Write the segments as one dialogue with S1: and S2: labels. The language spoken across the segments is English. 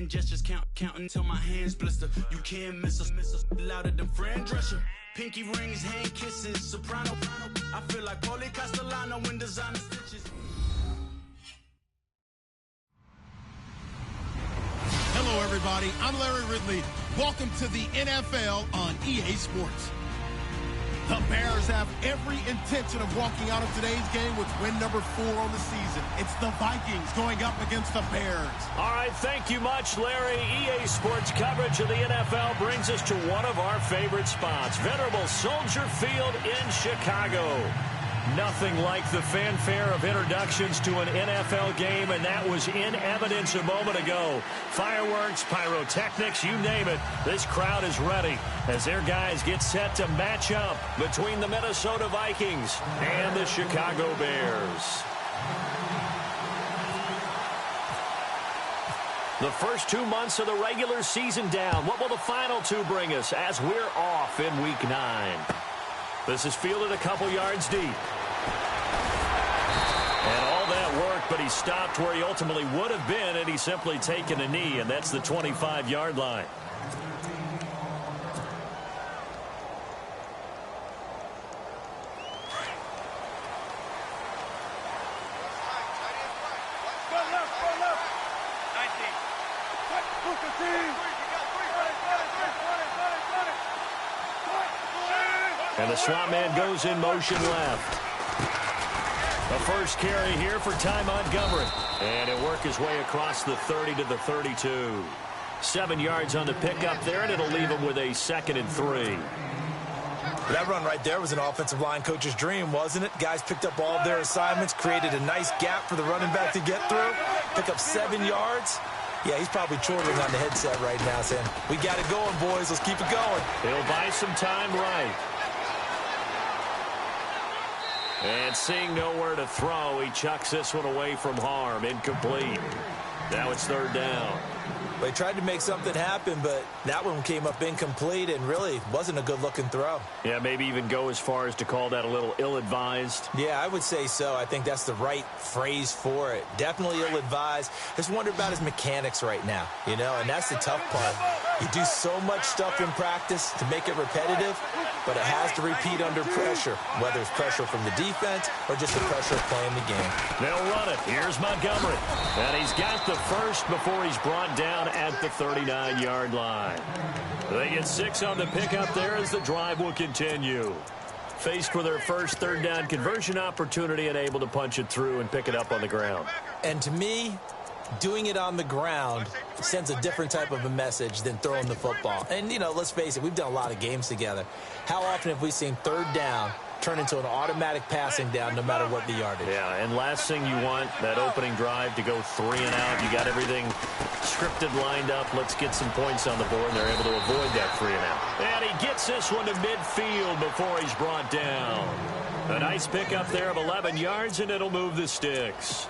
S1: gestures, counting till my hands blister. You can't miss us, louder than Fran Drescher. Pinky rings, hand kisses, soprano. I feel like Paulie Castellano when designer stitches.
S2: Hello, everybody. I'm Larry Ridley. Welcome to the NFL on EA Sports. The Bears have every intention of walking out of today's game with win number 4 on the season. It's the Vikings going up against the Bears.
S3: All right, thank you much, Larry. EA Sports coverage of the NFL brings us to one of our favorite spots, venerable Soldier Field in Chicago. Nothing like the fanfare of introductions to an NFL game, and that was in evidence a moment ago. Fireworks, pyrotechnics, you name it. This crowd is ready as their guys get set to match up between the Minnesota Vikings and the Chicago Bears. The first 2 months of the regular season down. What will the final 2 bring us as we're off in Week 9? This is fielded a couple yards deep. And all that work, but he stopped where he ultimately would have been, and he's simply taken a knee, and that's the 25-yard line. And the swap man goes in motion left. A first carry here for Ty Montgomery. And it'll work his way across the 30 to the 32. 7 yards on the pickup there, and it'll leave him with a 2nd and 3.
S4: That run right there was an offensive line coach's dream, wasn't it? Guys picked up all of their assignments, created a nice gap for the running back to get through, pick up 7 yards. Yeah, he's probably chortling on the headset right now saying, we got it going, boys. Let's keep it going.
S3: He'll buy some time right. And seeing nowhere to throw, he chucks this one away from harm. Incomplete. Now it's 3rd down.
S4: They tried to make something happen, but that one came up incomplete and really wasn't a good-looking throw.
S3: Yeah, maybe even go as far as to call that a little ill-advised.
S4: Yeah, I would say so. I think that's the right phrase for it. Definitely ill-advised. Just wonder about his mechanics right now, you know, and that's the tough part. You do so much stuff in practice to make it repetitive, but it has to repeat under pressure, whether it's pressure from the defense or just the pressure of playing the game.
S3: They'll run it. Here's Montgomery. And he's got the first before he's brought down at the 39-yard line. They get 6 on the pickup there as the drive will continue. Faced with their first 3rd down conversion opportunity and able to punch it through and pick it up on the ground.
S4: And to me, doing it on the ground sends a different type of a message than throwing the football. And, you know, let's face it, we've done a lot of games together. How often have we seen 3rd down turn into an automatic passing down no matter what the yardage?
S3: Yeah, and last thing you want, that opening drive to go 3 and out. You got everything scripted, lined up. Let's get some points on the board, and they're able to avoid that 3 and out. And he gets this one to midfield before he's brought down. A nice pickup there of 11 yards, and it'll move the sticks.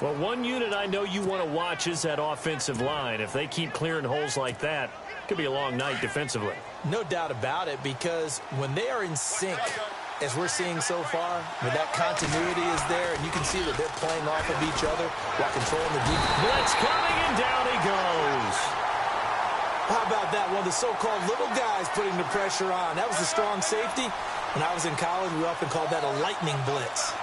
S3: Well, one unit I know you want to watch is that offensive line. If they keep clearing holes like that, it could be a long night defensively.
S4: No doubt about it, because when they are in sync, as we're seeing so far, when that continuity is there, and you can see that they're playing off of each other while controlling the deep.
S3: Blitz coming, and down he goes.
S4: How about that? One of the so-called little guys putting the pressure on. That was a strong safety. When I was in college, we often called that a lightning blitz.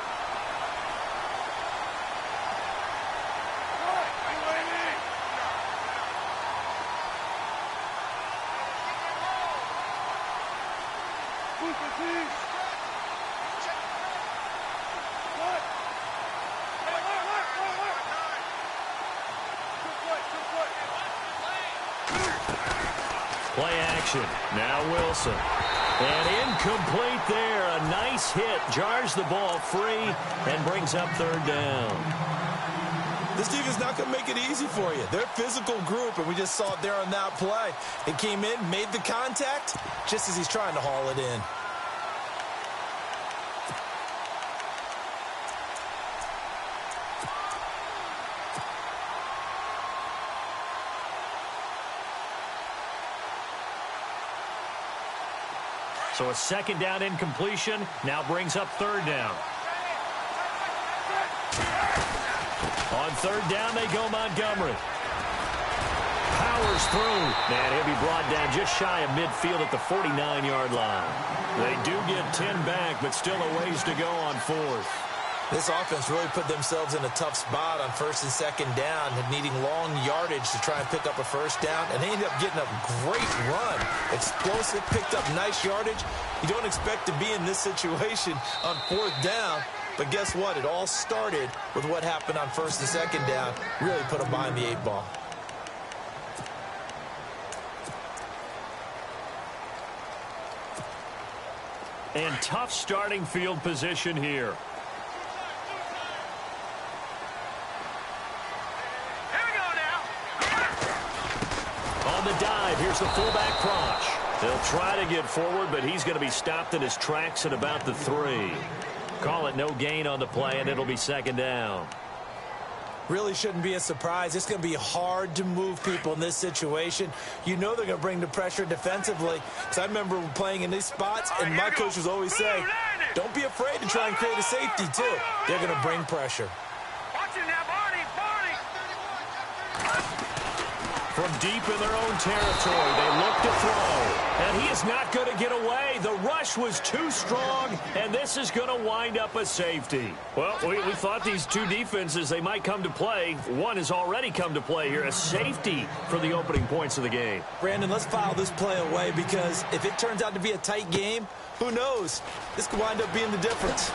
S3: Play action. Now Wilson. And incomplete there. A nice hit. Jars the ball free and brings up 3rd down.
S4: This defense is not going to make it easy for you. They're a physical group, and we just saw it there on that play. It came in, made the contact, just as he's trying to haul it in.
S3: So a 2nd down incompletion now brings up 3rd down. On 3rd down, they go Montgomery. powers through. And he'll be brought down just shy of midfield at the 49-yard line. They do get 10 back, but still a ways to go on fourth.
S4: This offense really put themselves in a tough spot on first and second down, needing long yardage to try and pick up a first down, and they ended up getting a great run. Explosive, picked up nice yardage. You don't expect to be in this situation on fourth down, but guess what? It all started with what happened on first and second down. Really put them behind the 8 ball.
S3: And tough starting field position here. On the dive, here's the fullback Crouch. They'll try to get forward, but he's going to be stopped in his tracks at about the 3. Call it no gain on the play, and it'll be second down.
S4: Really shouldn't be a surprise. It's going to be hard to move people in this situation. You know they're going to bring the pressure defensively. Because I remember playing in these spots, and my coach was always saying, don't be afraid to try and create a safety, too. They're going to bring pressure.
S3: From deep in their own territory, they look to throw. And he is not going to get away. The rush was too strong, and this is going to wind up a safety. Well, we thought these two defenses, they might come to play. One has already come to play here, a safety for the opening points of the game.
S4: Brandon, let's file this play away, because if it turns out to be a tight game, who knows? This could wind up being the difference.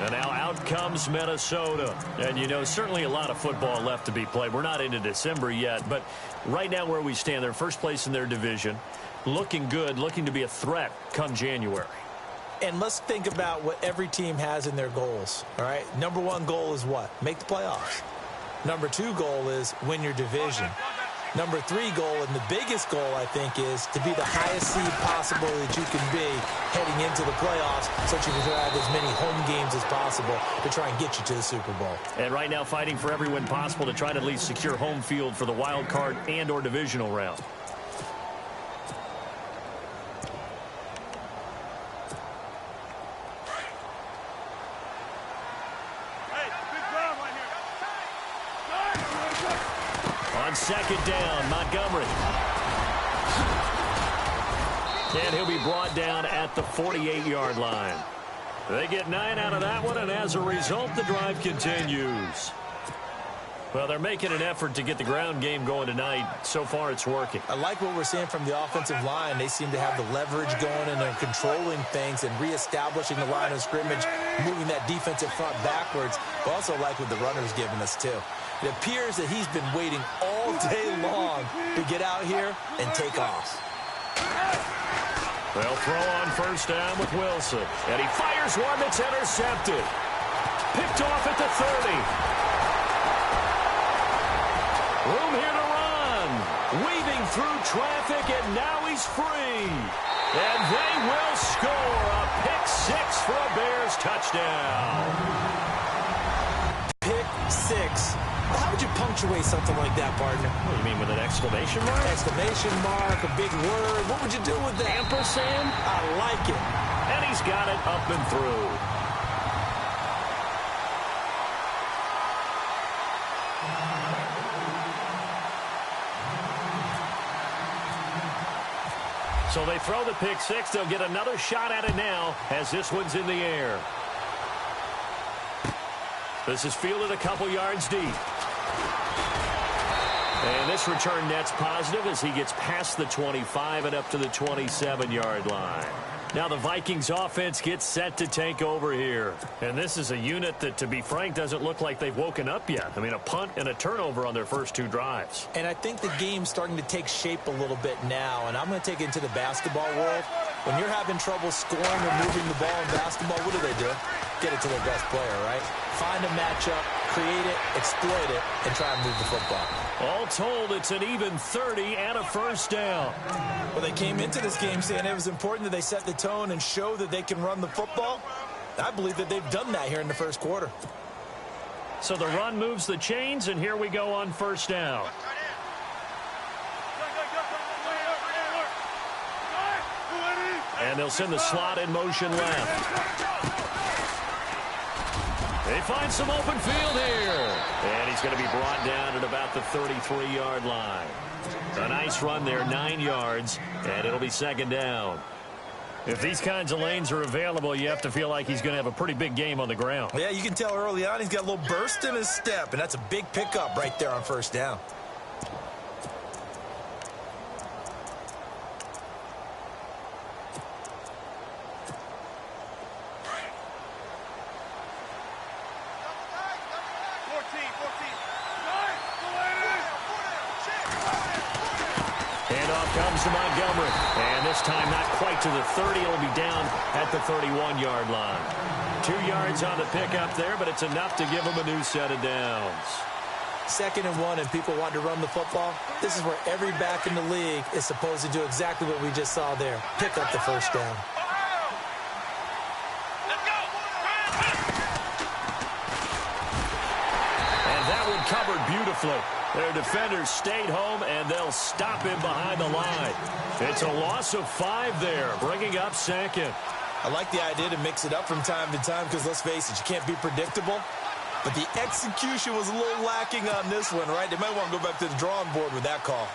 S3: And now out comes Minnesota. And, you know, certainly a lot of football left to be played. We're not into December yet, but right now where we stand, they're first place in their division. Looking good, looking to be a threat come January.
S4: And let's think about what every team has in their goals, all right? Number 1 goal is what? Make the playoffs. Number 2 goal is win your division. Number 3 goal, and the biggest goal, I think, is to be the highest seed possible that you can be heading into the playoffs so that you can have as many home games as possible to try and get you to the Super Bowl.
S3: And right now fighting for every win possible to try to at least secure home field for the wild card and or divisional round. On second down, Montgomery. And he'll be brought down at the 48-yard line. They get 9 out of that one, and as a result, the drive continues. Well, they're making an effort to get the ground game going tonight. So far, it's working.
S4: I like what we're seeing from the offensive line. They seem to have the leverage going, and they're controlling things and reestablishing the line of scrimmage, moving that defensive front backwards. But also like what the runner's giving us, too. It appears that he's been waiting all day long to get out here and take off.
S3: They'll throw on first down with Wilson. And he fires one that's intercepted. Picked off at the 30. Room here to run. Weaving through traffic, and now he's free. And they will score a pick 6 for a Bears touchdown.
S4: Pick 6. How would you punctuate something like that, partner?
S3: What do you mean, with an exclamation mark?
S4: Exclamation mark, a big word. What would you do with that?
S3: Ampersand?
S4: I like it.
S3: And he's got it up and through. So they throw the pick 6. They'll get another shot at it now as this one's in the air. This is fielded a couple yards deep. And this return net's positive as he gets past the 25 and up to the 27-yard line. Now the Vikings offense gets set to take over here. And this is a unit that, to be frank, doesn't look like they've woken up yet. I mean, a punt and a turnover on their first 2 drives.
S4: And I think the game's starting to take shape a little bit now. And I'm going to take it into the basketball world. When you're having trouble scoring or moving the ball in basketball, what do? Get it to their best player, right? Find a matchup, create it, exploit it, and try and move the football.
S3: All told, it's an even 30 and a first down.
S4: Well, they came into this game saying it was important that they set the tone and show that they can run the football. I believe that they've done that here in the first quarter.
S3: So the run moves the chains, and here we go on first down. And they'll send the slot in motion left. They find some open field here. And he's going to be brought down at about the 33-yard line. A nice run there, 9 yards, and it'll be second down. If these kinds of lanes are available, you have to feel like he's going to have a pretty big game on the ground.
S4: Yeah, you can tell early on he's got a little burst in his step, and that's a big pickup right there on first down.
S3: Handoff comes to Montgomery. And this time not quite to the 30. It'll be down at the 31-yard line. 2 yards on the pickup there, but it's enough to give him a new set of downs.
S4: 2nd and 1, and people want to run the football. This is where every back in the league is supposed to do exactly what we just saw there. Pick up the first down.
S3: And that one covered beautifully. Their defenders stayed home, and they'll stop him behind the line. It's a loss of 5 there, bringing up 2nd.
S4: I like the idea to mix it up from time to time because, let's face it, you can't be predictable. But the execution was a little lacking on this one, right? They might want to go back to the drawing board with that call.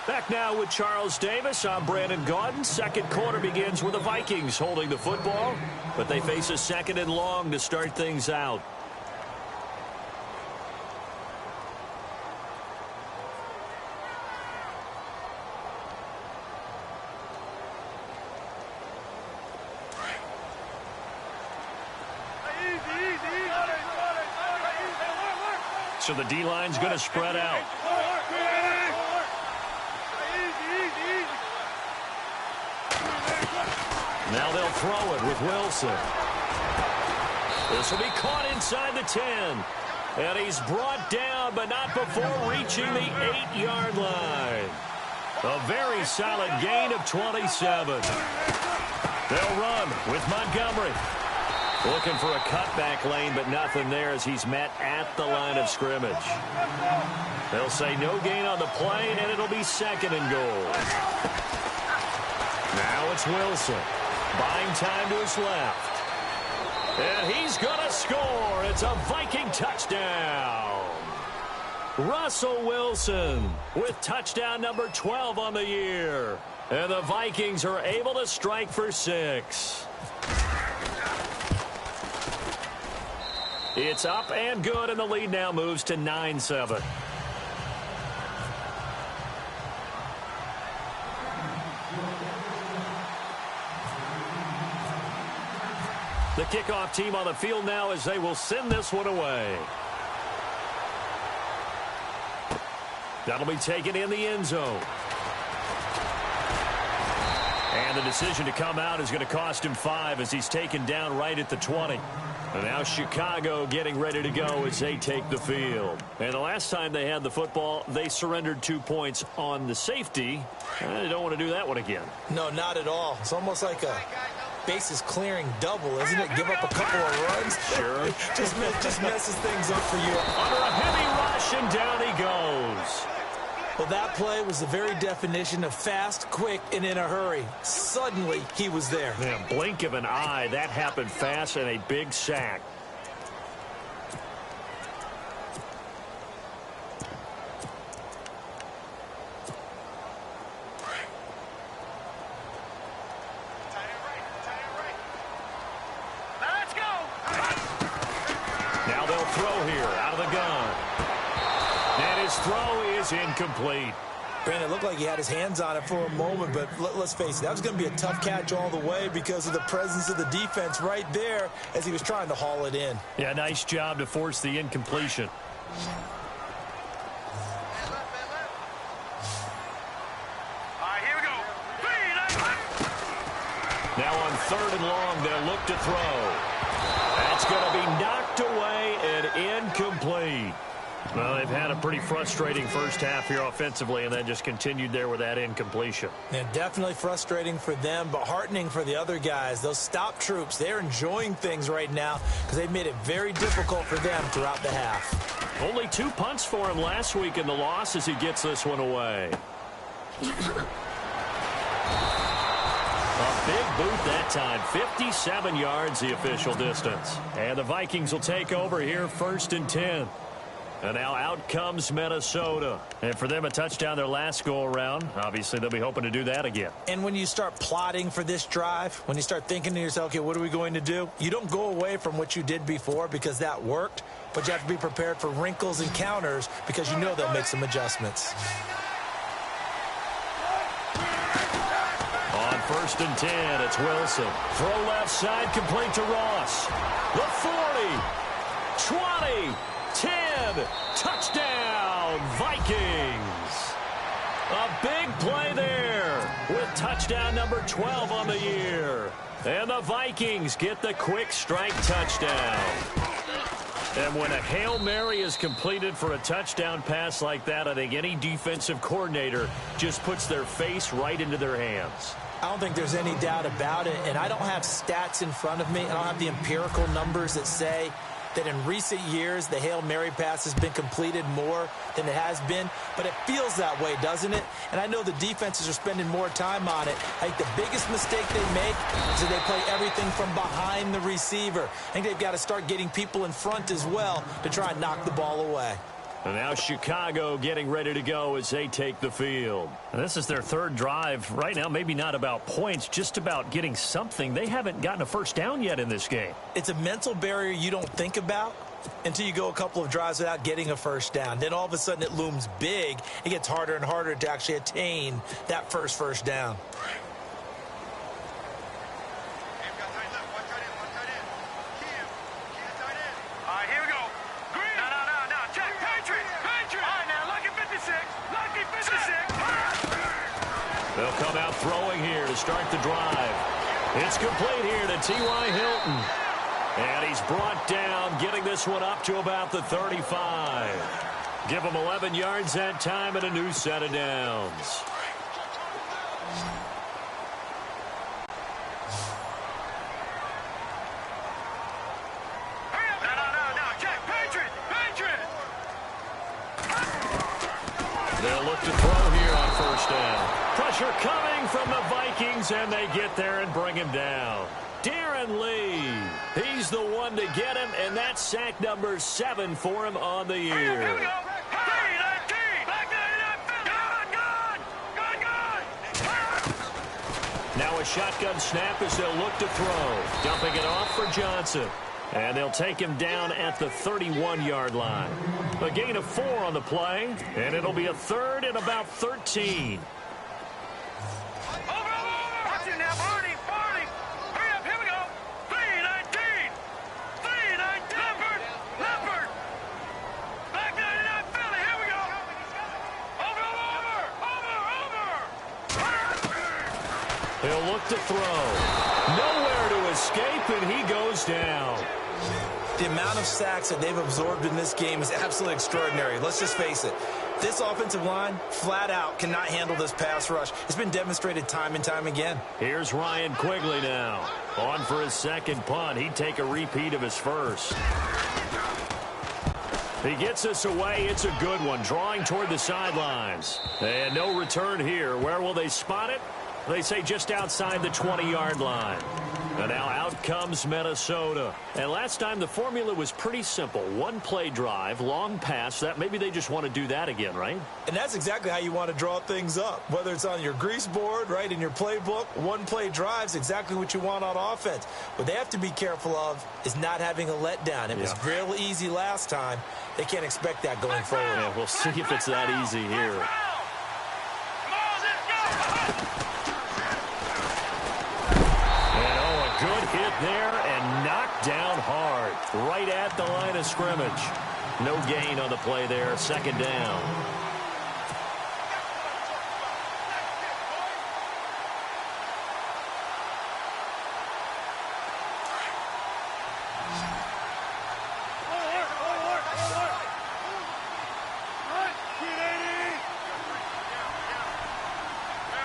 S3: Back now with Charles Davis. I'm Brandon Gaudin. Second quarter begins with the Vikings holding the football, but they face a 2nd and long to start things out. So the D-line's going to spread out. Now they'll throw it with Wilson. This will be caught inside the 10. And he's brought down, but not before reaching the 8-yard line. A very solid gain of 27. They'll run with Montgomery. Looking for a cutback lane, but nothing there as he's met at the line of scrimmage. They'll say no gain on the play, and it'll be 2nd and goal. Now it's Wilson. Buying time to his left. And he's going to score. It's a Viking touchdown. Russell Wilson with touchdown number 12 on the year. And the Vikings are able to strike for 6. It's up and good, and the lead now moves to 9-7. The kickoff team on the field now as they will send this one away. That'll be taken in the end zone. And the decision to come out is going to cost him 5 as he's taken down right at the 20. And now Chicago getting ready to go as they take the field. And the last time they had the football, they surrendered 2 points on the safety. They don't want to do that one again.
S4: No, not at all. It's almost like a bases clearing double, isn't it? Give up a couple of runs.
S3: Sure.
S4: just messes things up for you.
S3: Under a heavy rush, and down he goes.
S4: Well, that play was the very definition of fast, quick, and in a hurry. Suddenly, he was there.
S3: Man, blink of an eye. That happened fast, and a big sack. Now they'll throw here out of the gun. And his throw is incomplete.
S4: Brandon, it looked like he had his hands on it for a moment, but let's face it, that was going to be a tough catch all the way because of the presence of the defense right there as he was trying to haul it in.
S3: Yeah, nice job to force the incompletion. Now on 3rd and long, they'll look to throw. That's going to be knocked away and incomplete. Well, they've had a pretty frustrating first half here offensively, and then just continued there with that incompletion.
S4: Yeah, definitely frustrating for them, but heartening for the other guys. Those stop troops, they're enjoying things right now because they've made it very difficult for them throughout the half.
S3: Only 2 punts for him last week in the loss as he gets this one away. A big boot that time. 57 yards the official distance. And the Vikings will take over here 1st and 10. And now out comes Minnesota. And for them, a touchdown their last go-around. Obviously, they'll be hoping to do that again.
S4: And when you start plotting for this drive, when you start thinking to yourself, okay, what are we going to do? You don't go away from what you did before because that worked, but you have to be prepared for wrinkles and counters because you know they'll make some adjustments.
S3: On 1st and 10, it's Wilson. Throw left side, complete to Ross. The 40, 20, 10, touchdown, Vikings. A big play there with touchdown number 12 on the year. And the Vikings get the quick strike touchdown. And when a Hail Mary is completed for a touchdown pass like that, I think any defensive coordinator just puts their face right into their hands.
S4: I don't think there's any doubt about it, and I don't have stats in front of me. I don't have the empirical numbers that say that in recent years the Hail Mary pass has been completed more than it has been, but it feels that way, doesn't it? And I know the defenses are spending more time on it. I think the biggest mistake they make is that they play everything from behind the receiver. I think they've got to start getting people in front as well to try and knock the ball away.
S3: And now Chicago getting ready to go as they take the field. And this is their 3rd drive. Right now, maybe not about points, just about getting something. They haven't gotten a first down yet in this game.
S4: It's a mental barrier you don't think about until you go a couple of drives without getting a first down. Then all of a sudden it looms big. It gets harder and harder to actually attain that first down.
S3: They'll come out throwing here to start the drive. It's complete here to T.Y. Hilton. And he's brought down, getting this one up to about the 35. Give him 11 yards that time and a new set of downs. They'll look to throw here on 1st down. Pressure coming from the Vikings, and they get there and bring him down. Darren Lee, he's the one to get him, and that's sack number 7 for him on the year. Here we go. Now a shotgun snap as they'll look to throw. Dumping it off for Johnson. And they'll take him down at the 31-yard line. A gain of 4 on the play, and it'll be a 3rd and about 13. He'll look to throw. Nowhere to escape, and he goes down.
S4: The amount of sacks that they've absorbed in this game is absolutely extraordinary. Let's just face it. This offensive line, flat out, cannot handle this pass rush. It's been demonstrated time and time again.
S3: Here's Ryan Quigley now. On for his 2nd punt. He'd take a repeat of his 1st. He gets us away. It's a good one. Drawing toward the sidelines. And no return here. Where will they spot it? They say just outside the 20-yard line. And now out comes Minnesota. And last time the formula was pretty simple. 1-play drive, long pass. That maybe they just want to do that again, right?
S4: And that's exactly how you want to draw things up. Whether it's on your grease board, right, in your playbook, 1-play drive's exactly what you want on offense. What they have to be careful of is not having a letdown. It was real easy last time. They can't expect that going forward.
S3: Yeah, we'll see if it's that easy here. Good hit there and knocked down hard. Right at the line of scrimmage. No gain on the play there. 2nd down.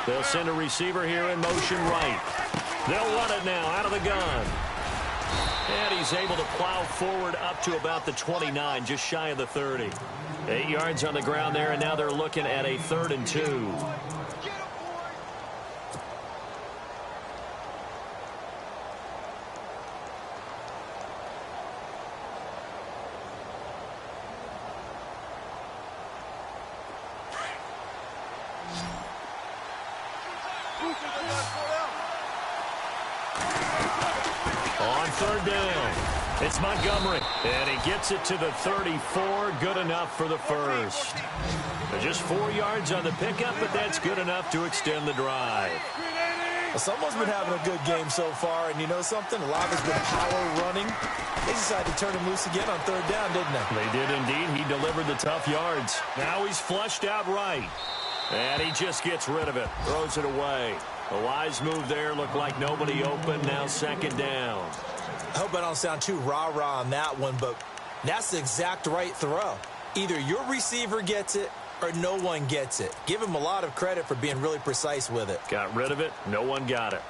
S3: They'll send a receiver here in motion right. They'll run it now out of the gun. And he's able to plow forward up to about the 29, just shy of the 30. 8 yards on the ground there, and now they're looking at a 3rd and 2. On 3rd down, it's Montgomery, and he gets it to the 34. Good enough for the first. Just 4 yards on the pickup, but that's good enough to extend the drive.
S4: Well, someone's been having a good game so far, and you know something? A lot has been power running. They decided to turn him loose again on 3rd down, didn't they?
S3: They did indeed. He delivered the tough yards. Now he's flushed out right. And he just gets rid of it, throws it away. A wise move there, looked like nobody open, now 2nd down.
S4: I hope I don't sound too rah-rah on that one, but that's the exact right throw. Either your receiver gets it or no one gets it. Give him a lot of credit for being really precise with it.
S3: Got rid of it, no one got it.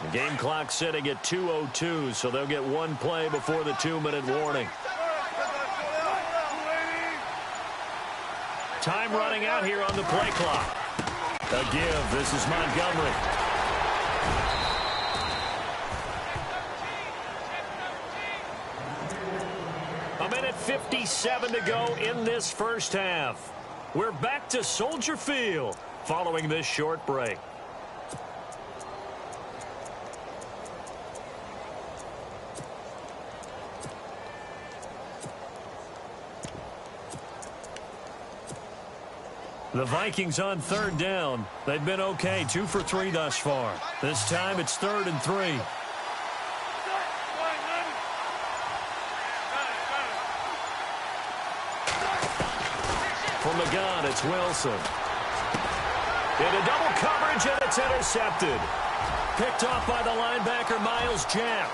S3: The game clock sitting at 2:02, so they'll get one play before the 2-minute warning. Time running out here on the play clock. A give. This is Montgomery. A minute 57 to go in this first half. We're back to Soldier Field following this short break. The Vikings on 3rd down. They've been okay, 2 for 3 thus far. This time it's 3rd and 3. From the gun, it's Wilson. Into double coverage, and it's intercepted. Picked off by the linebacker, Miles Jack.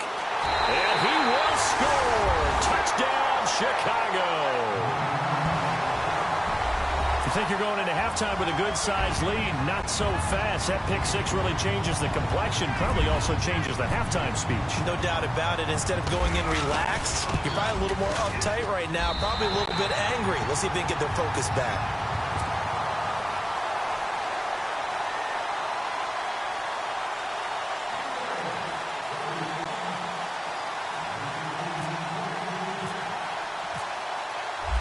S3: And he will score. Touchdown, Chicago. You think you're going into halftime with a good-sized lead, not so fast. That pick six really changes the complexion, probably also changes the halftime speech.
S4: No doubt about it. Instead of going in relaxed, you're probably a little more uptight right now, probably a little bit angry. Let's see if they can get their focus back.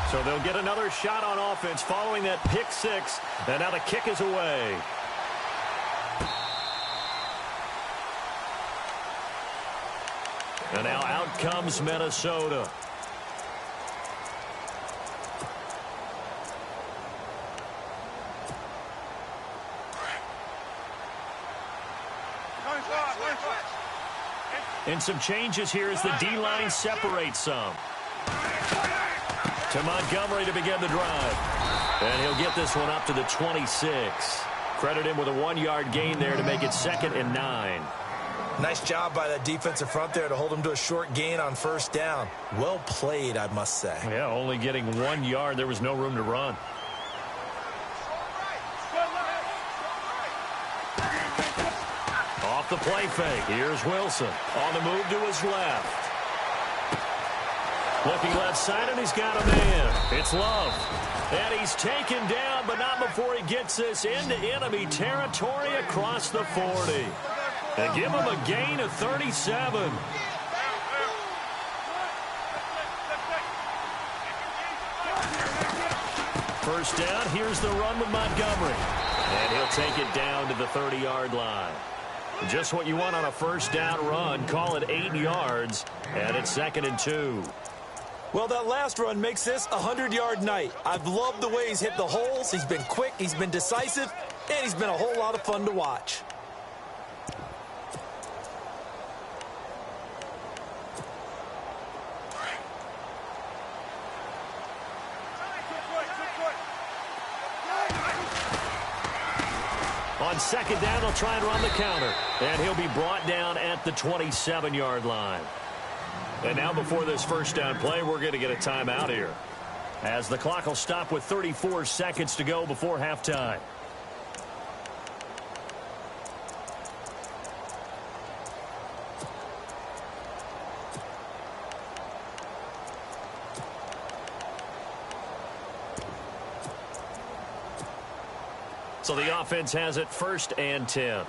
S3: So they'll get another shot on offense following that pick six, and now the kick is away. And now out comes Minnesota. And some changes here as the D-line separates some. To Montgomery to begin the drive. And he'll get this one up to the 26. Credit him with a 1-yard gain there to make it 2nd and 9.
S4: Nice job by that defensive front there to hold him to a short gain on 1st down. Well played, I must say.
S3: Yeah, only getting 1 yard. There was no room to run. Off the play fake. Here's Wilson. On the move to his left. Looking left side, and he's got a man. It's Love. And he's taken down, but not before he gets this into enemy territory across the 40. And give him a gain of 37. First down, here's the run with Montgomery. And he'll take it down to the 30-yard line. Just what you want on a first down run. Call it 8 yards, and it's 2nd and 2.
S4: Well, that last run makes this a 100-yard night. I've loved the way he's hit the holes. He's been quick, he's been decisive, and he's been a whole lot of fun to watch.
S3: On second down, they'll try and run the counter. And he'll be brought down at the 27-yard line. And now before this first down play, we're going to get a timeout here, as the clock will stop with 34 seconds to go before halftime. So the offense has it 1st and 10.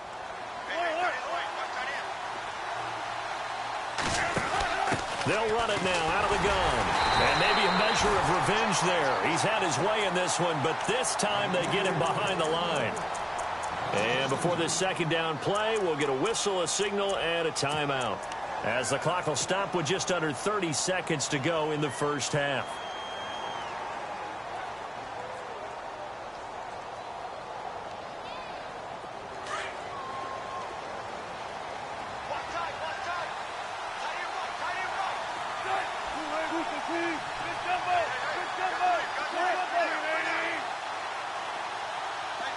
S3: They'll run it now out of the gun. And maybe a measure of revenge there. He's had his way in this one, but this time they get him behind the line. And before this second down play, we'll get a whistle, a signal, and a timeout, as the clock will stop with just under 30 seconds to go in the first half.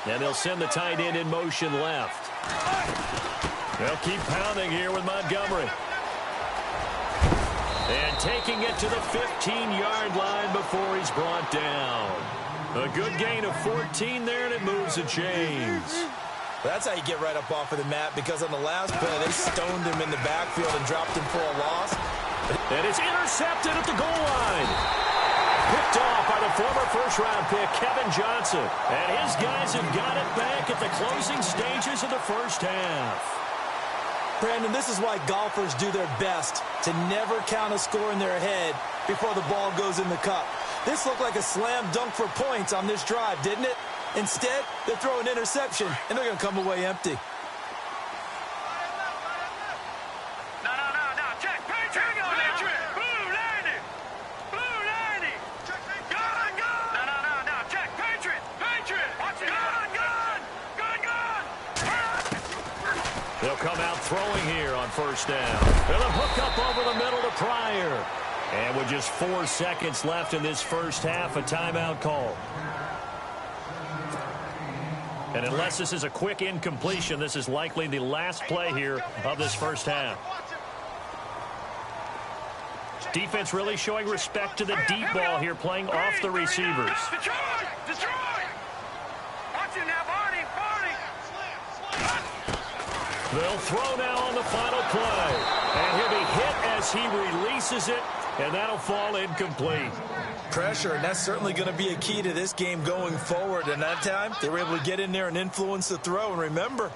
S3: And they'll send the tight end in motion left. They'll keep pounding here with Montgomery. And taking it to the 15-yard line before he's brought down. A good gain of 14 there, and it moves the chains.
S4: That's how you get right up off of the mat, because on the last play, they stoned him in the backfield and dropped him for a loss.
S3: And it's intercepted at the goal line. Picked off by the former first-round pick, Kevin Johnson. And his guys have got it back at the closing stages of the first half.
S4: Brandon, this is why golfers do their best to never count a score in their head before the ball goes in the cup. This looked like a slam dunk for points on this drive, didn't it? Instead, they throw an interception, and they're going to come away empty.
S3: They'll come out throwing here on first down. They'll hook up over the middle to Pryor. And with just 4 seconds left in this first half, a timeout call. And unless this is a quick incompletion, this is likely the last play here of this first half. Defense really showing respect to the deep ball here, playing off the receivers. They'll throw now on the final play. And he'll be hit as he releases it, and that'll fall incomplete.
S4: Pressure, and that's certainly going to be a key to this game going forward. And that time, they were able to get in there and influence the throw. And remember,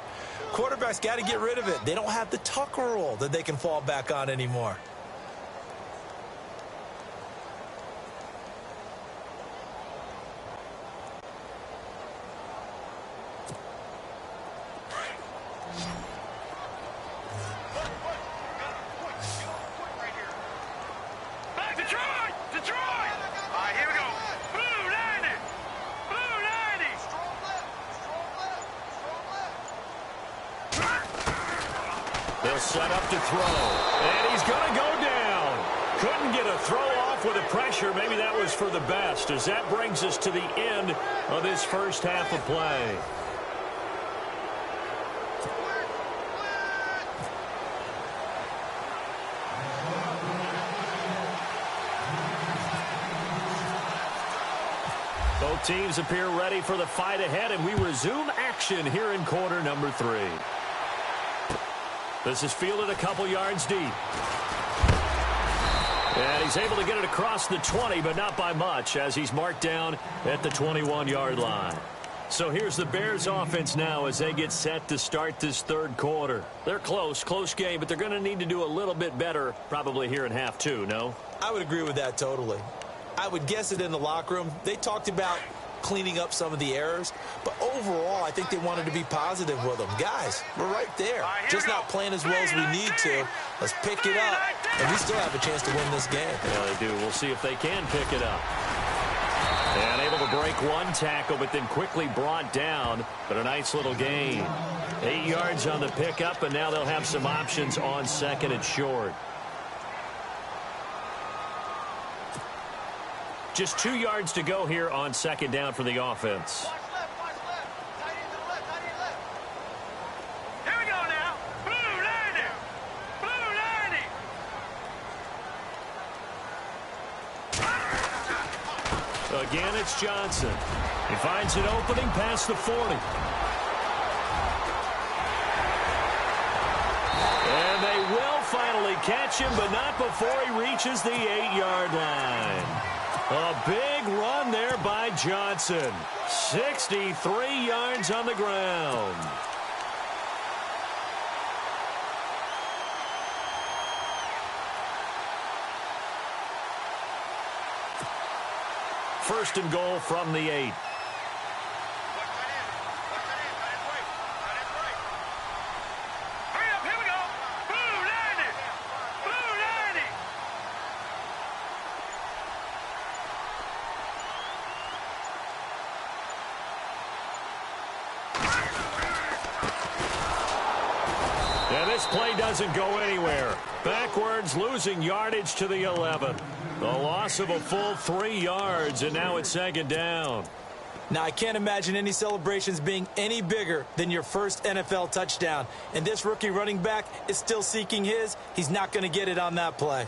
S4: quarterbacks got to get rid of it. They don't have the tuck rule that they can fall back on anymore.
S3: Set up to throw, and he's going to go down. Couldn't get a throw off with the pressure. Maybe that was for the best, as that brings us to the end of this first half of play. Both teams appear ready for the fight ahead, and we resume action here in quarter number 3. This is fielded a couple yards deep. And he's able to get it across the 20, but not by much, as he's marked down at the 21-yard line. So here's the Bears offense now as they get set to start this third quarter. They're close game, but they're going to need to do a little bit better probably here in half 2, no?
S4: I would agree with that totally. I would guess it in the locker room. They talked about cleaning up some of the errors, but overall I think they wanted to be positive with them. Guys, we're right there, just not playing as well as we need to. Let's pick it up, and we still have a chance to win this game.
S3: Yeah, they do. We'll see if they can pick it up. And able to break one tackle, but then quickly brought down, but a nice little gain. 8 yards on the pickup, and now they'll have some options on second and short. Just 2 yards to go here on second down for the offense. Again, it's Johnson. He finds an opening past the 40. And they will finally catch him, but not before he reaches the 8-yard line. A big run there by Johnson. 63 yards on the ground. First and goal from the 8. And this play doesn't go anywhere. Backwards, losing yardage to the 11. The loss of a full 3 yards, and now it's second down.
S4: Now, I can't imagine any celebrations being any bigger than your first NFL touchdown. And this rookie running back is still seeking his. He's not going to get it on that play.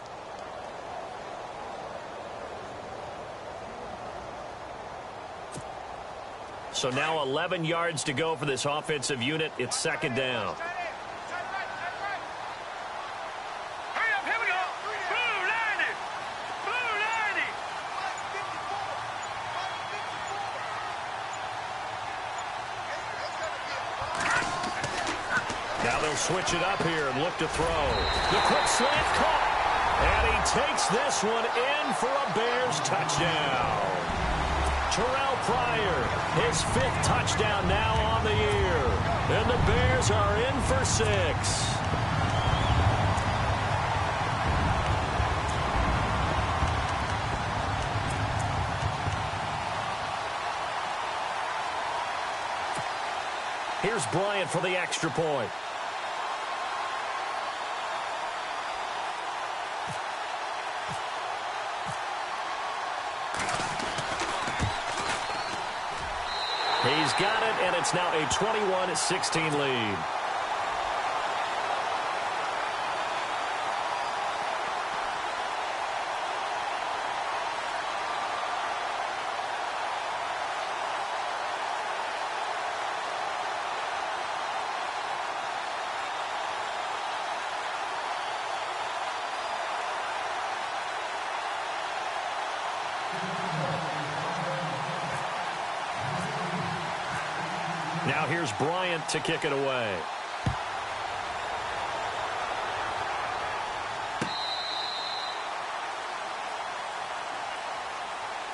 S3: So now 11 yards to go for this offensive unit. It's second down. Now they'll switch it up here and look to throw. The quick slant caught. And he takes this one in for a Bears touchdown. Terrell Pryor, his 5th touchdown now on the year. And the Bears are in for 6. Here's Bryant for the extra point. He's got it, and it's now a 21-16 lead. Now here's Bryant to kick it away.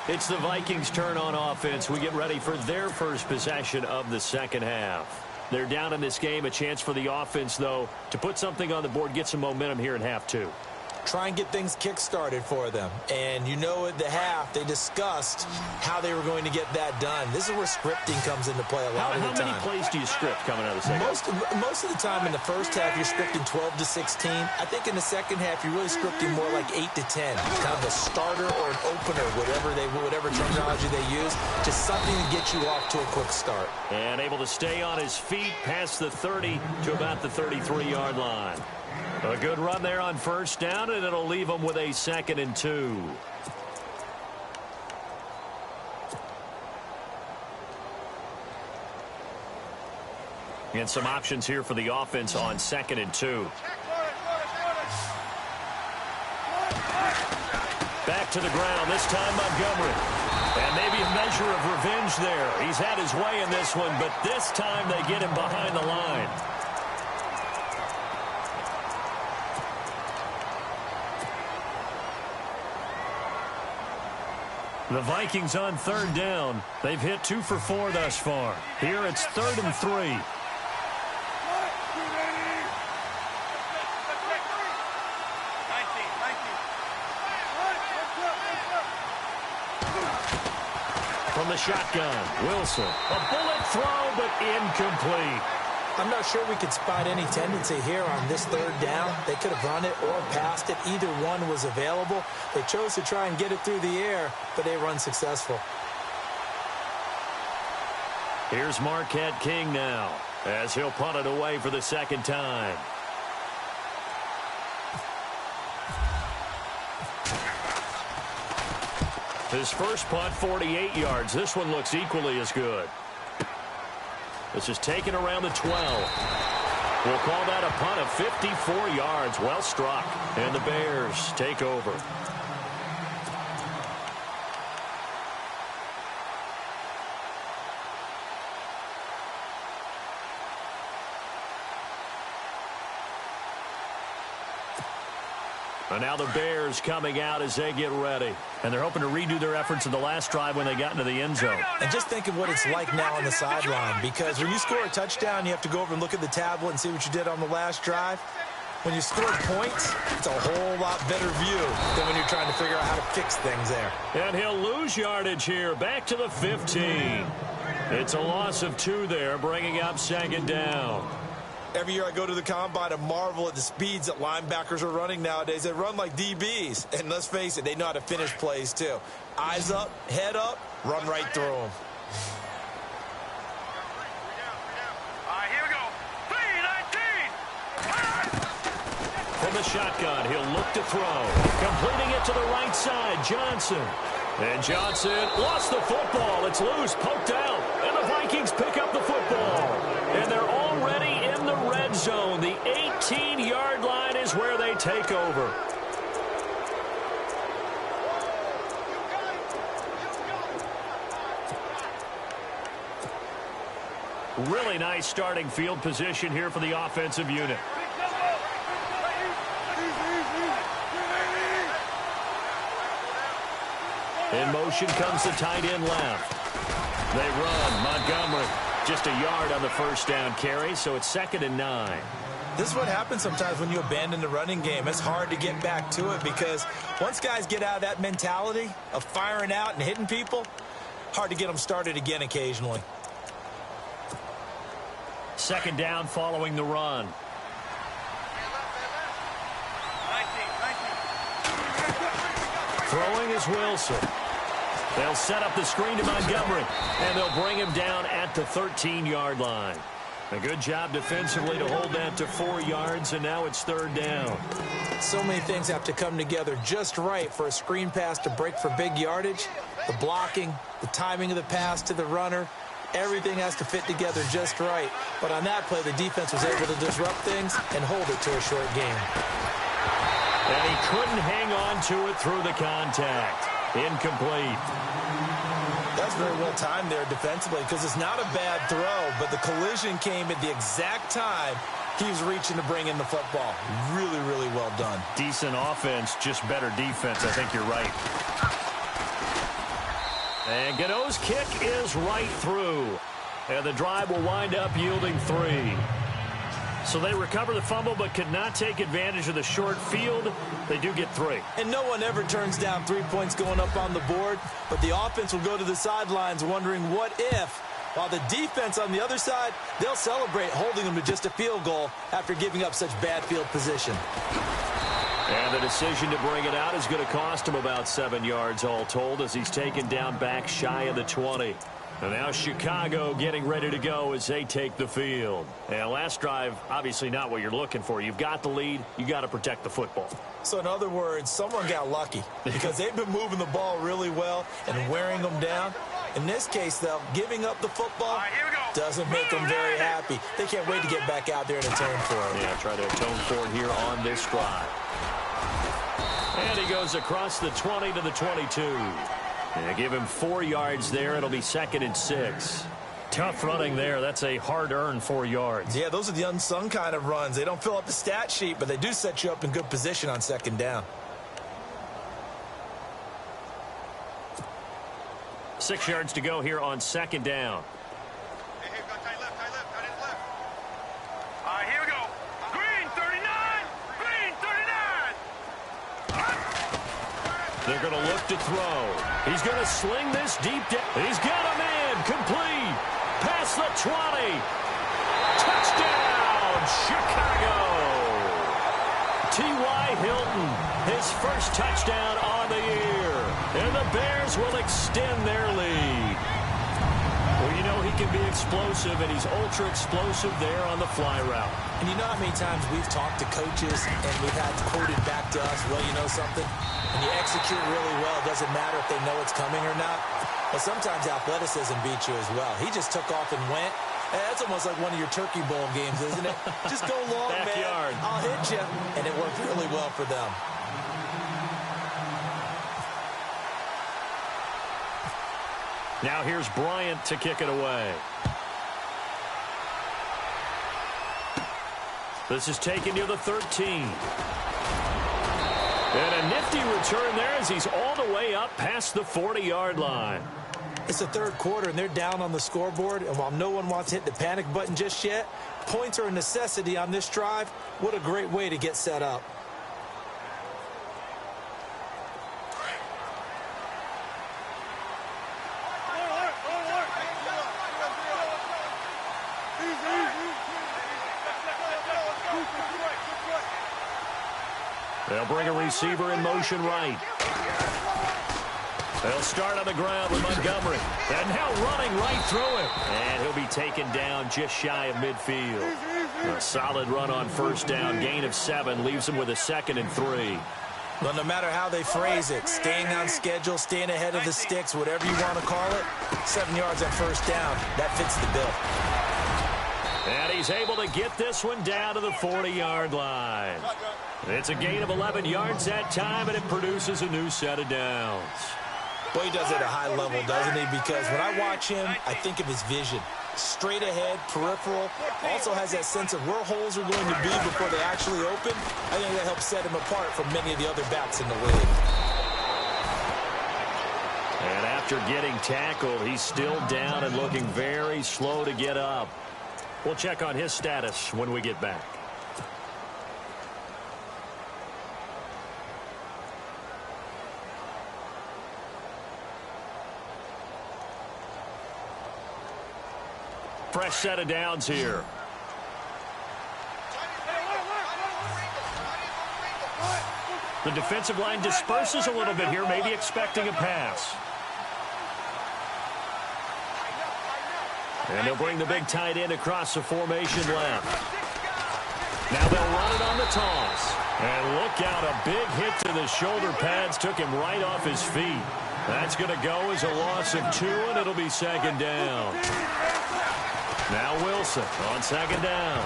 S3: It's the Vikings' turn on offense. We get ready for their first possession of the second half. They're down in this game. A chance for the offense, though, to put something on the board, get some momentum here in half 2.
S4: Try and get things kick-started for them. And you know at the half, they discussed how they were going to get that done. This is where scripting comes into play a lot of the time.
S3: How many plays do you script coming out of the second half?
S4: Most of the time in the first half, you're scripting 12 to 16. I think in the second half, you're really scripting more like 8 to 10. Kind of a starter or an opener, whatever terminology they use. Just something to get you off to a quick start.
S3: And able to stay on his feet past the 30 to about the 33-yard line. A good run there on first down, and it'll leave them with a 2nd and 2. And some options here for the offense on 2nd and 2. Back to the ground, this time Montgomery. And maybe a measure of revenge there. He's had his way in this one, but this time they get him behind the line. The Vikings on 3rd down. They've hit 2 for 4 thus far. Here it's 3rd and 3. From the shotgun, Wilson. A bullet throw, but incomplete.
S4: I'm not sure we could spot any tendency here on this 3rd down. They could have run it or passed it. Either one was available. They chose to try and get it through the air, but they were unsuccessful.
S3: Here's Marquette King now, as he'll punt it away for the 2nd time. His first punt, 48 yards. This one looks equally as good. This is taken around the 12. We'll call that a punt of 54 yards. Well struck. And the Bears take over. And now the Bears coming out as they get ready. And they're hoping to redo their efforts in the last drive when they got into the end zone.
S4: And just think of what it's like now on the sideline, because when you score a touchdown, you have to go over and look at the tablet and see what you did on the last drive. When you score points, it's a whole lot better view than when you're trying to figure out how to fix things there.
S3: And he'll lose yardage here, back to the 15. It's a loss of 2 there, bringing up second down.
S4: Every year I go to the combine and marvel at the speeds that linebackers are running nowadays. They run like DBs. And let's face it, they know how to finish plays too. Eyes up, head up, run right through them.
S5: Here we go. 3-19.
S3: From the shotgun, he'll look to throw. Completing it to the right side, Johnson. And Johnson lost the football. It's loose, poked out. And the Vikings pick up the football. And they're already in the red zone. The 18-yard line is where they take over. Really nice starting field position here for the offensive unit. In motion comes the tight end left. They run. Montgomery just a yard on the first down carry, so it's 2nd and 9.
S4: This is what happens sometimes when you abandon the running game. It's hard to get back to it because once guys get out of that mentality of firing out and hitting people, hard to get them started again occasionally.
S3: 2nd down following the run. Throwing is Wilson. They'll set up the screen to Montgomery, and they'll bring him down at the 13-yard line. A good job defensively to hold that to 4 yards, and now it's 3rd down.
S4: So many things have to come together just right for a screen pass to break for big yardage. The blocking, the timing of the pass to the runner, everything has to fit together just right. But on that play, the defense was able to disrupt things and hold it to a short game.
S3: And he couldn't hang on to it through the contact. Incomplete.
S4: That's very well timed there defensively because it's not a bad throw, but the collision came at the exact time he was reaching to bring in the football. Really, really well done.
S3: Decent offense, just better defense. I think you're right. And Gano's kick is right through. And the drive will wind up yielding 3. So they recover the fumble but could not take advantage of the short field. They do get 3.
S4: And no one ever turns down 3 points going up on the board, but the offense will go to the sidelines wondering what if, while the defense on the other side, they'll celebrate holding them to just a field goal after giving up such bad field position.
S3: And the decision to bring it out is going to cost him about 7 yards all told as he's taken down back shy of the 20. And now Chicago getting ready to go as they take the field. And last drive, obviously not what you're looking for. You've got the lead. You got to protect the football.
S4: So in other words, someone got lucky because they've been moving the ball really well and wearing them down. In this case, though, giving up the football doesn't make them very happy. They can't wait to get back out there and atone for it.
S3: Yeah, try to atone for it here on this drive. And he goes across the 20 to the 22. And give him 4 yards there. It'll be 2nd and 6. Tough running there. That's a hard-earned 4 yards.
S4: Yeah, those are the unsung kind of runs. They don't fill up the stat sheet, but they do set you up in good position on 2nd down.
S3: 6 yards to go here on 2nd down.
S5: Hey, got tight left. All right, here we go. Green, 39. Green, 39.
S3: They're going to look to throw. He's going to sling this deep down. He's got him in. Complete. Past the 20. Touchdown, Chicago. T.Y. Hilton, his first touchdown on the year. And the Bears will extend their lead. Well, you know, he can be explosive, and he's ultra explosive there on the fly route.
S4: And you know how many times we've talked to coaches and we've had quoted back to us, well, you know something? When you execute really well, it doesn't matter if they know it's coming or not. But sometimes athleticism beats you as well. He just took off and went. Hey, that's almost like one of your Turkey Bowl games, isn't it? Just go long,
S3: Backyard.
S4: man. I'll hit you. And it worked really well for them.
S3: Now here's Bryant to kick it away. This is taken near the 13. And a nifty return there as he's all the way up past the 40-yard line.
S4: It's the third quarter, and they're down on the scoreboard. And while no one wants to hit the panic button just yet, points are a necessity on this drive. What a great way to get set up.
S3: They'll bring a receiver in motion right. They'll start on the ground with Montgomery. And now running right through him. And he'll be taken down just shy of midfield. A solid run on first down. Gain of 7 leaves him with a 2nd and 3.
S4: Well, no matter how they phrase it, staying on schedule, staying ahead of the sticks, whatever you want to call it, 7 yards on first down, that fits the bill.
S3: And he's able to get this one down to the 40-yard line. It's a gain of 11 yards that time, and it produces a new set of downs.
S4: Well, he does it at a high level, doesn't he? Because when I watch him, I think of his vision. Straight ahead, peripheral, also has that sense of where holes are going to be before they actually open. I think that helps set him apart from many of the other backs in the league.
S3: And after getting tackled, he's still down and looking very slow to get up. We'll check on his status when we get back. Fresh set of downs here. The defensive line disperses a little bit here, maybe expecting a pass. And they'll bring the big tight end across the formation left. Now they'll run it on the toss. And look out, a big hit to the shoulder pads took him right off his feet. That's going to go as a loss of 2, and it'll be 2nd down. Now Wilson on 2nd down.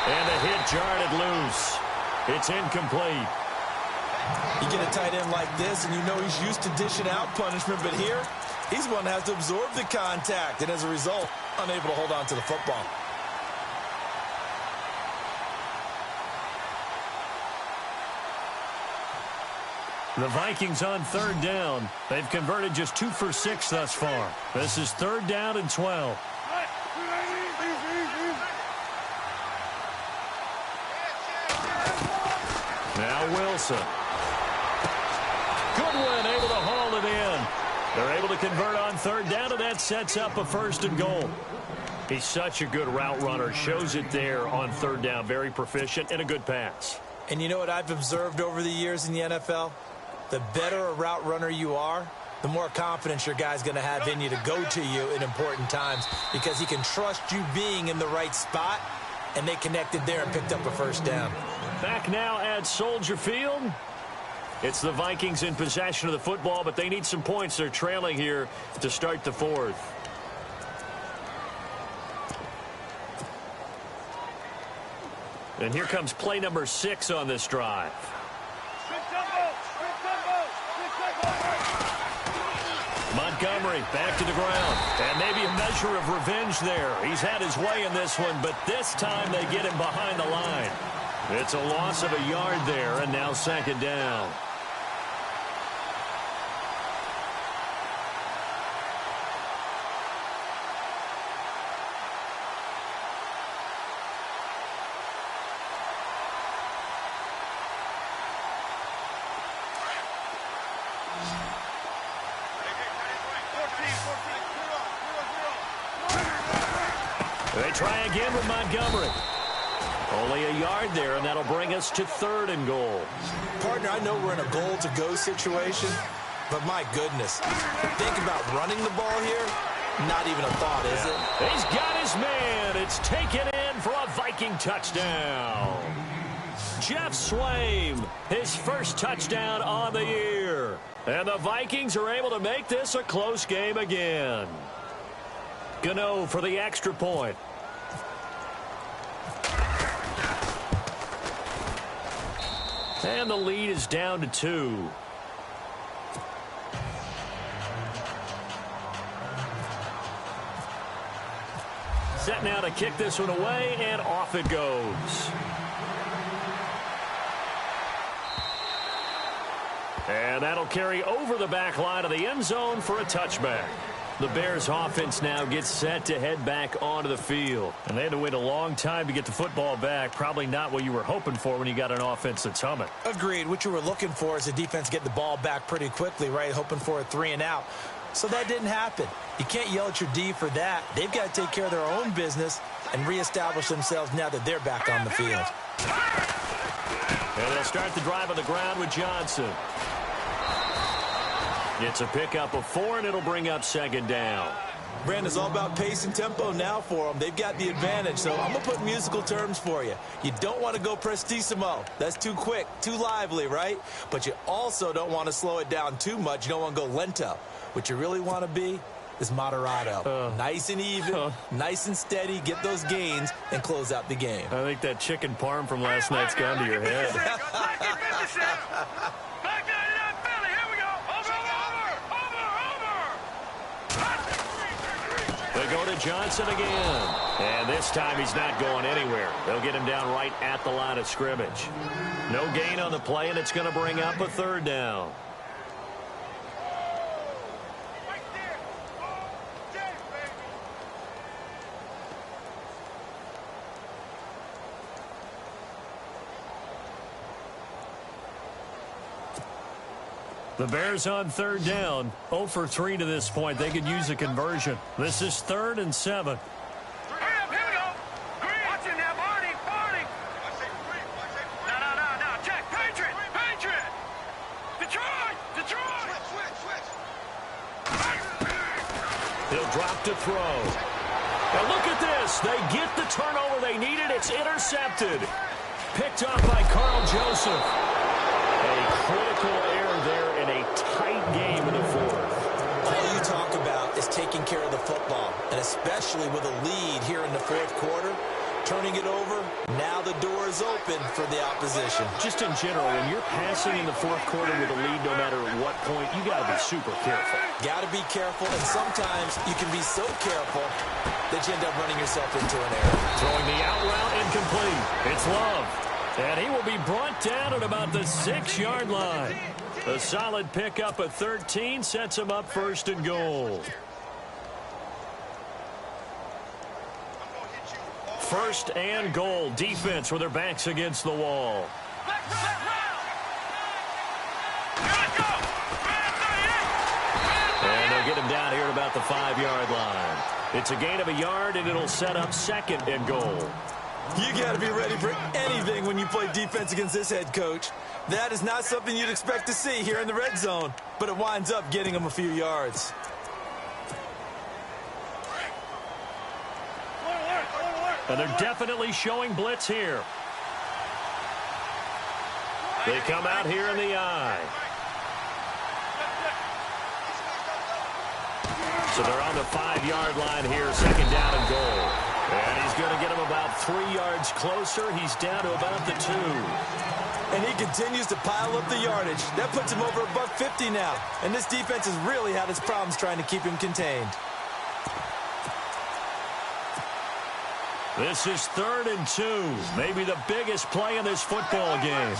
S3: And the hit jarred it loose. It's incomplete.
S4: You get a tight end like this, and you know he's used to dishing out punishment, but here, he's one that has to absorb the contact, and as a result, unable to hold on to the football.
S3: The Vikings on 3rd down. They've converted just 2 for 6 thus far. This is 3rd down and 12. Now Wilson. Goodwin able to haul it in. They're able to convert on 3rd down, and that sets up a 1st and goal. He's such a good route runner. Shows it there on 3rd down. Very proficient and a good pass.
S4: And you know what I've observed over the years in the NFL? The better a route runner you are, the more confidence your guy's going to have in you to go to you in important times because he can trust you being in the right spot, and they connected there and picked up a 1st down.
S3: Back now at Soldier Field. It's the Vikings in possession of the football, but they need some points. They're trailing here to start the 4th. And here comes play number 6 on this drive. Montgomery back to the ground. And maybe a measure of revenge there. He's had his way in this one, but this time they get him behind the line. It's a loss of a yard there, and now 2nd down. They try again with Montgomery. Only a yard there, and that'll bring us to 3rd and goal.
S4: Partner, I know we're in a goal-to-go situation, but my goodness, think about running the ball here. Not even a thought, is it?
S3: He's it's taken in for a Viking touchdown. Jeff Swaim, his first touchdown on the year. And the Vikings are able to make this a close game again. Gano for the extra point. And the lead is down to 2. Set now to kick this one away, and off it goes. And that'll carry over the back line of the end zone for a touchback. The Bears offense now gets set to head back onto the field. And they had to wait a long time to get the football back. Probably not what you were hoping for when you got an offense that's humming.
S4: Agreed. What you were looking for is the defense get the ball back pretty quickly, right? Hoping for a 3 and out. So that didn't happen. You can't yell at your D for that. They've got to take care of their own business and reestablish themselves now that they're back on the field.
S3: And they'll start the drive on the ground with Johnson. It's a pickup of 4, and it'll bring up second down.
S4: Brandon, it's all about pace and tempo now for them. They've got the advantage, so I'm going to put musical terms for you. You don't want to go prestissimo. That's too quick, too lively, right? But you also don't want to slow it down too much. You don't want to go lento. What you really want to be is moderato. Nice and even, nice and steady, get those gains, and close out the game.
S3: I think that chicken parm from last night's gone to your head. They go to Johnson again. And this time he's not going anywhere. They'll get him down right at the line of scrimmage. No gain on the play, and it's going to bring up a third down. The Bears on third down. 0 for 3 to this point. They could use a conversion. This is 3rd and 7.
S5: Hurry up, here we go. Watch him now, Barney. No. Check. Patriot. Detroit.
S3: He'll drop to throw. Now look at this. They get the turnover they needed. It's intercepted. Picked up by Carl Joseph. A critical error there in a tight game in the 4th.
S4: All you talk about is taking care of the football, and especially with a lead here in the 4th quarter, turning it over, now the door is open for the opposition.
S3: Just in general, when you're passing in the 4th quarter with a lead, no matter what point, you got to be super careful.
S4: Got to be careful, and sometimes you can be so careful that you end up running yourself into an error.
S3: Throwing the out route incomplete. It's Love. And he will be brought down at about the 6-yard line. A solid pickup at 13 sets him up 1st and goal. 1st and goal. Defense with their backs against the wall. And they'll get him down here at about the 5-yard line. It's a gain of a yard, and it'll set up 2nd and goal.
S4: You got to be ready for anything when you play defense against this head coach. That is not something you'd expect to see here in the red zone, but it winds up getting him a few yards.
S3: And they're definitely showing blitz here. They come out here in the eye. So they're on the 5-yard line here, 2nd down and goal. And he's going to get him about 3 yards closer. He's down to about the 2.
S4: And he continues to pile up the yardage. That puts him over $150 now. And this defense has really had its problems trying to keep him contained.
S3: This is 3rd and 2. Maybe the biggest play in this football game.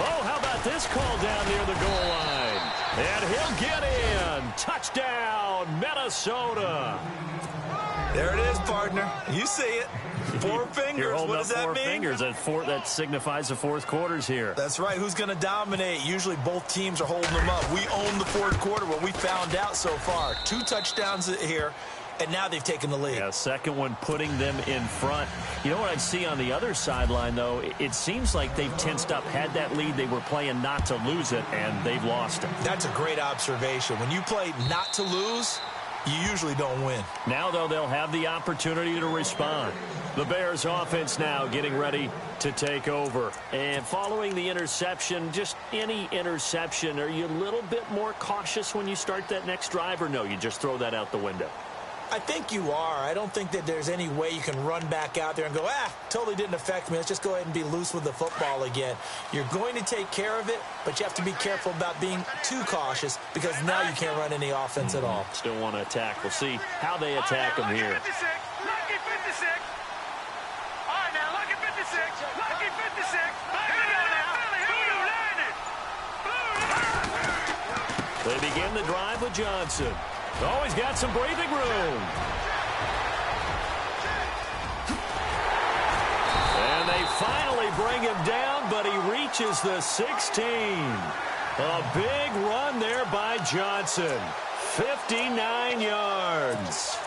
S3: Oh, how about this call down near the goal line? And he'll get in. Touchdown, Minnesota.
S4: There it is, partner. You see it. 4 fingers. What does that mean?
S3: 4 fingers. That signifies the 4th quarter's here.
S4: That's right. Who's going to dominate? Usually both teams are holding them up. We own the 4th quarter, what we found out so far. 2 touchdowns here, and now they've taken the lead.
S3: Yeah, 2nd one putting them in front. You know what I'd see on the other sideline, though? It seems like they've tensed up. Had that lead, they were playing not to lose it, and they've lost it.
S4: That's a great observation. When you play not to lose, you usually don't win.
S3: Now, though, they'll have the opportunity to respond. The Bears offense now getting ready to take over. And following the interception, just any interception, are you a little bit more cautious when you start that next drive, or no, you just throw that out the window?
S4: I think you are. I don't think that there's any way you can run back out there and go, totally didn't affect me. Let's just go ahead and be loose with the football again. You're going to take care of it, but you have to be careful about being too cautious because now you can't run any offense at all.
S3: Still want to attack. We'll see how they attack them here.
S5: Lucky 56. All right, now, lucky 56. Lucky 56. Here we go now. Blue line it.
S3: They begin the drive with Johnson. Oh, he's got some breathing room. And they finally bring him down, but he reaches the 16. A big run there by Johnson. 59 yards.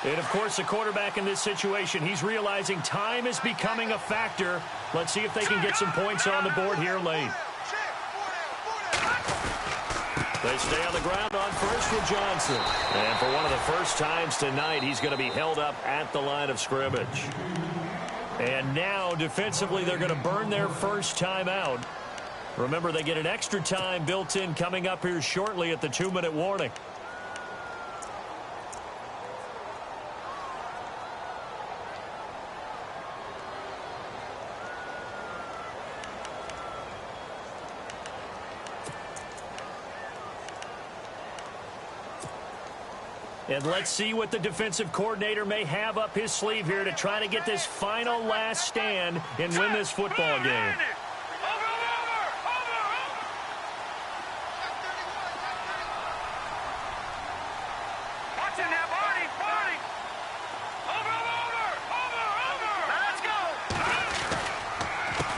S3: And, of course, the quarterback in this situation, he's realizing time is becoming a factor. Let's see if they can get some points on the board here late. They stay on the ground on first with Johnson. And for one of the first times tonight, he's going to be held up at the line of scrimmage. And now, defensively, they're going to burn their first time out. Remember, they get an extra time built in coming up here shortly at the 2-minute warning. And let's see what the defensive coordinator may have up his sleeve here to try to get this final last stand and win this football game.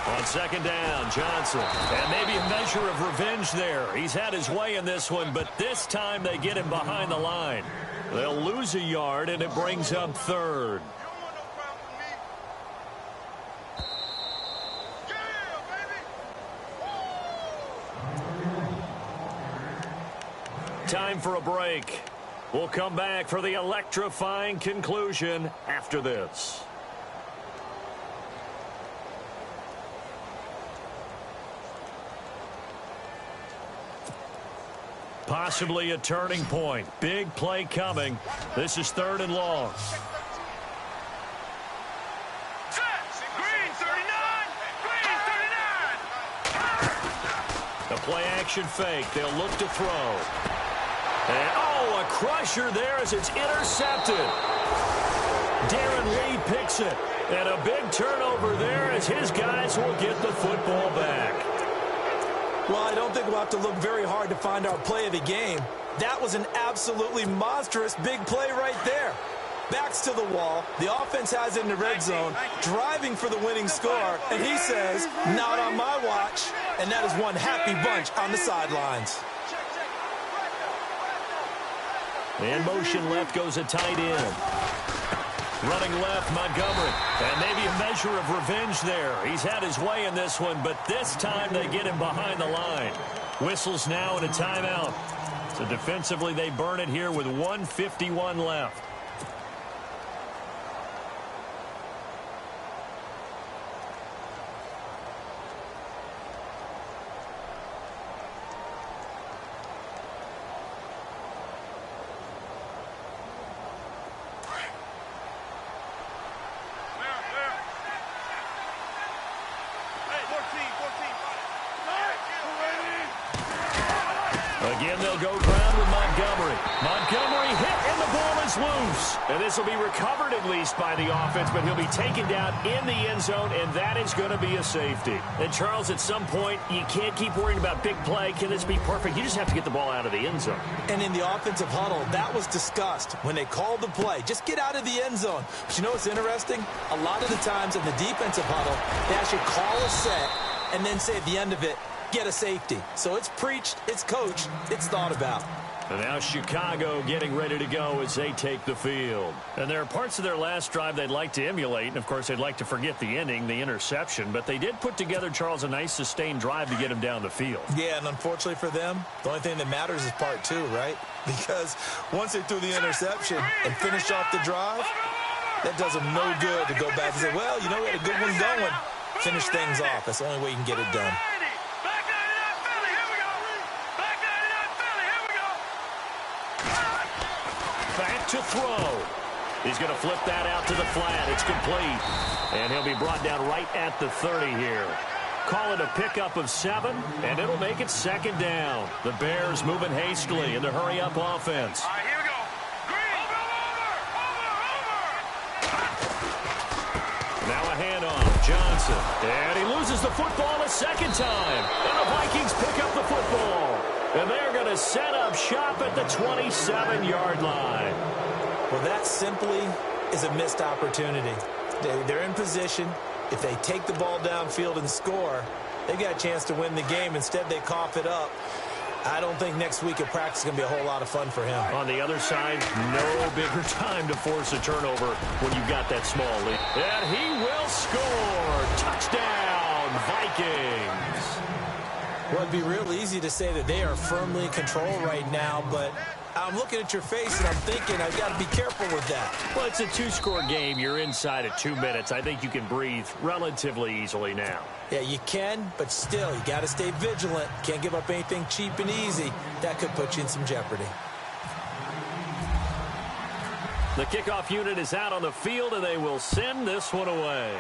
S3: On second down, Johnson. And maybe a measure of revenge there. He's had his way in this one, but this time they get him behind the line. They'll lose a yard, and it brings up third. Time for a break. We'll come back for the electrifying conclusion after this. Possibly a turning point. Big play coming. This is 3rd and long.
S5: Green 39. Green 39.
S3: The play action fake. They'll look to throw. And, a crusher there as it's intercepted. Darren Lee picks it. And a big turnover there as his guys will get the football back.
S4: Well, I don't think we'll have to look very hard to find our play of the game. That was an absolutely monstrous big play right there. Backs to the wall. The offense has it in the red zone, driving for the winning score. And he says, not on my watch. And that is one happy bunch on the sidelines.
S3: In motion left goes a tight end. Running left, Montgomery. And maybe a measure of revenge there. He's had his way in this one, but this time they get him behind the line. Whistles now and a timeout. So defensively, they burn it here with 1:51 left. Again, they'll go ground with Montgomery. Montgomery hit, and the ball is loose. And this will be recovered at least by the offense, but he'll be taken down in the end zone, and that is going to be a safety. And, Charles, at some point, you can't keep worrying about big play. Can this be perfect? You just have to get the ball out of the end zone.
S4: And in the offensive huddle, that was discussed when they called the play. Just get out of the end zone. But you know what's interesting? A lot of the times in the defensive huddle, they actually call a set and then say at the end of it, get a safety. So it's preached, it's coached, it's thought about.
S3: And now Chicago getting ready to go as they take the field. And there are parts of their last drive they'd like to emulate. And, of course, they'd like to forget the ending, the interception. But they did put together, Charles, a nice sustained drive to get him down the field.
S4: Yeah, and unfortunately for them, the only thing that matters is part two, right? Because once they threw the interception and finished off the drive, that does them no good to go back and say, well, you know, we had a good one going. Finish things off. That's the only way you can get it done.
S3: Back to throw. He's going to flip that out to the flat. It's complete. And he'll be brought down right at the 30 here. Call it a pickup of 7, and it'll make it second down. The Bears moving hastily in the hurry-up offense.
S5: All right, here we go. Green. Over.
S3: Now a handoff. Johnson. And he loses the football a second time. And the Vikings pick up the football. And they're going to set up shop at the 27-yard line.
S4: Well, that simply is a missed opportunity. They're in position. If they take the ball downfield and score, they've got a chance to win the game. Instead, they cough it up. I don't think next week at practice is going to be a whole lot of fun for him.
S3: On the other side, no bigger time to force a turnover when you've got that small lead. And he will score. Touchdown, Vikings.
S4: Well, it'd be real easy to say that they are firmly in control right now, but I'm looking at your face and I'm thinking I've got to be careful with that.
S3: Well, it's a 2-score game. You're inside at 2 minutes. I think you can breathe relatively easily now.
S4: Yeah, you can, but still, you got to stay vigilant. Can't give up anything cheap and easy. That could put you in some jeopardy.
S3: The kickoff unit is out on the field, and they will send this one away.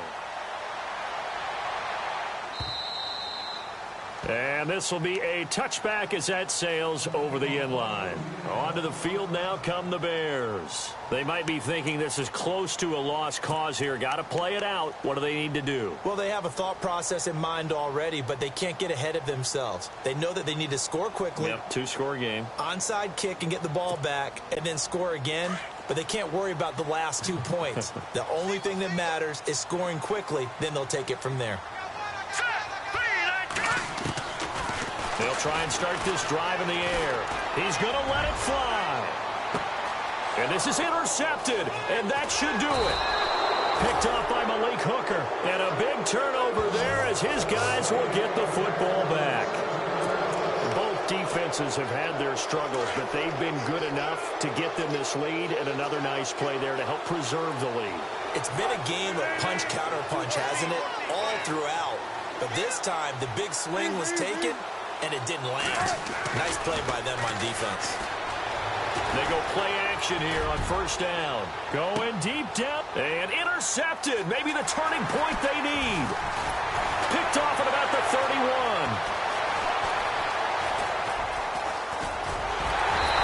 S3: And this will be a touchback as that sails over the end line. Onto the field now come the Bears. They might be thinking this is close to a lost cause here. Got to play it out. What do they need to do?
S4: Well, they have a thought process in mind already, but they can't get ahead of themselves. They know that they need to score quickly.
S3: Yep, 2-score game.
S4: Onside kick and get the ball back and then score again. But they can't worry about the last 2 points. The only thing that matters is scoring quickly. Then they'll take it from there.
S3: They'll try and start this drive in the air. He's going to let it fly. And this is intercepted, and that should do it. Picked off by Malik Hooker. And a big turnover there as his guys will get the football back. Both defenses have had their struggles, but they've been good enough to get them this lead, and another nice play there to help preserve the lead.
S5: It's been a game of punch-counter-punch, hasn't it? All throughout. But this time, the big swing was taken, and it didn't land. Nice play by them on defense.
S3: They go play action here on first down. Going deep down and intercepted. Maybe the turning point they need. Picked off at about the 31.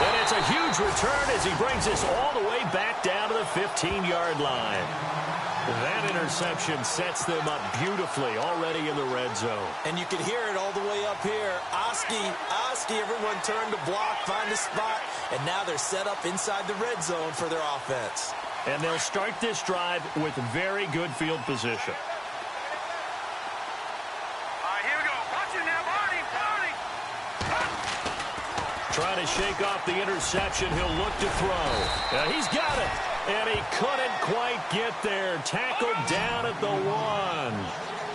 S3: And it's a huge return as he brings us all the way back down to the 15-yard line. That interception sets them up beautifully already in the red zone.
S5: And you can hear it all the way up here. Oski, everyone turned to block, find a spot, and now they're set up inside the red zone for their offense.
S3: And they'll start this drive with very good field position.
S5: All right, here we go. Watch it now, Barney.
S3: Trying to shake off the interception. He'll look to throw. He's got it. And he couldn't quite get there. Tackled down at the 1.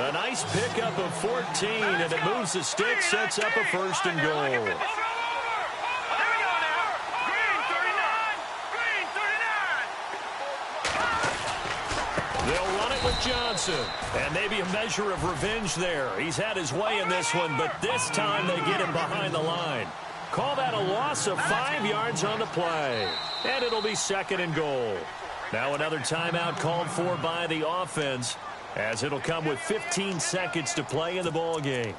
S3: A nice pickup of 14, and it moves the stick, sets up a first and goal.
S5: Here we go now. Green 39.
S3: They'll run it with Johnson. And maybe a measure of revenge there. He's had his way in this one, but this time they get him behind the line. Call that a loss of 5 yards on the play. And it'll be second and goal. Now another timeout called for by the offense, as it'll come with 15 seconds to play in the ball game.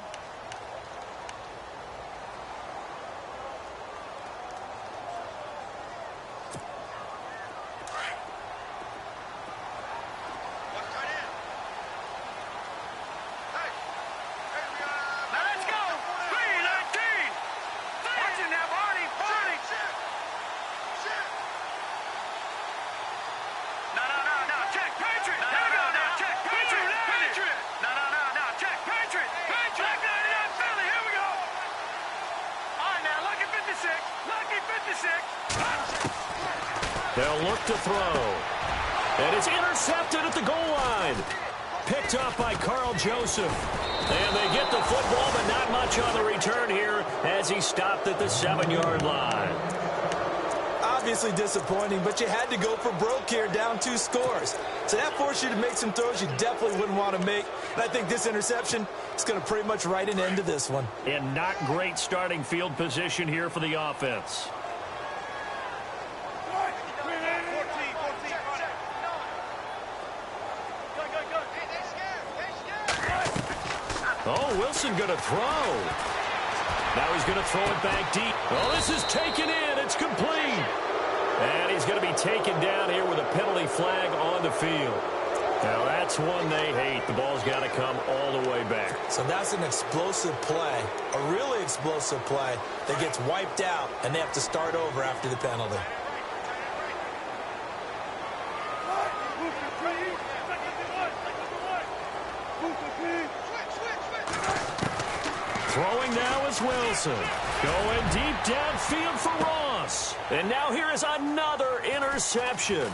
S5: Check, Patriot.
S3: They'll look to throw. And it's intercepted at the goal line. Picked up by Carl Joseph. And they get the football, but not much on the return here as he stopped at the 7-yard line.
S4: Obviously disappointing, but you had to go for broke here, down 2 scores. So that forced you to make some throws you definitely wouldn't want to make. And I think this interception is going to pretty much write an end to this one.
S3: And not great starting field position here for the offense. Oh, Wilson going to throw. Now he's going to throw it back deep. Oh, this is taken in. It's complete. And he's going to be taken down here with a penalty flag on the field. Now, that's one they hate. The ball's got to come all the way back.
S4: So that's an explosive play, a really explosive play that gets wiped out, and they have to start over after the penalty.
S3: Throwing now is Wilson. Going deep downfield for Ross. And now here is another interception.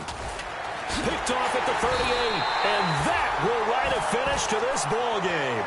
S3: Picked off at the 38. And that will write a finish to this ball game.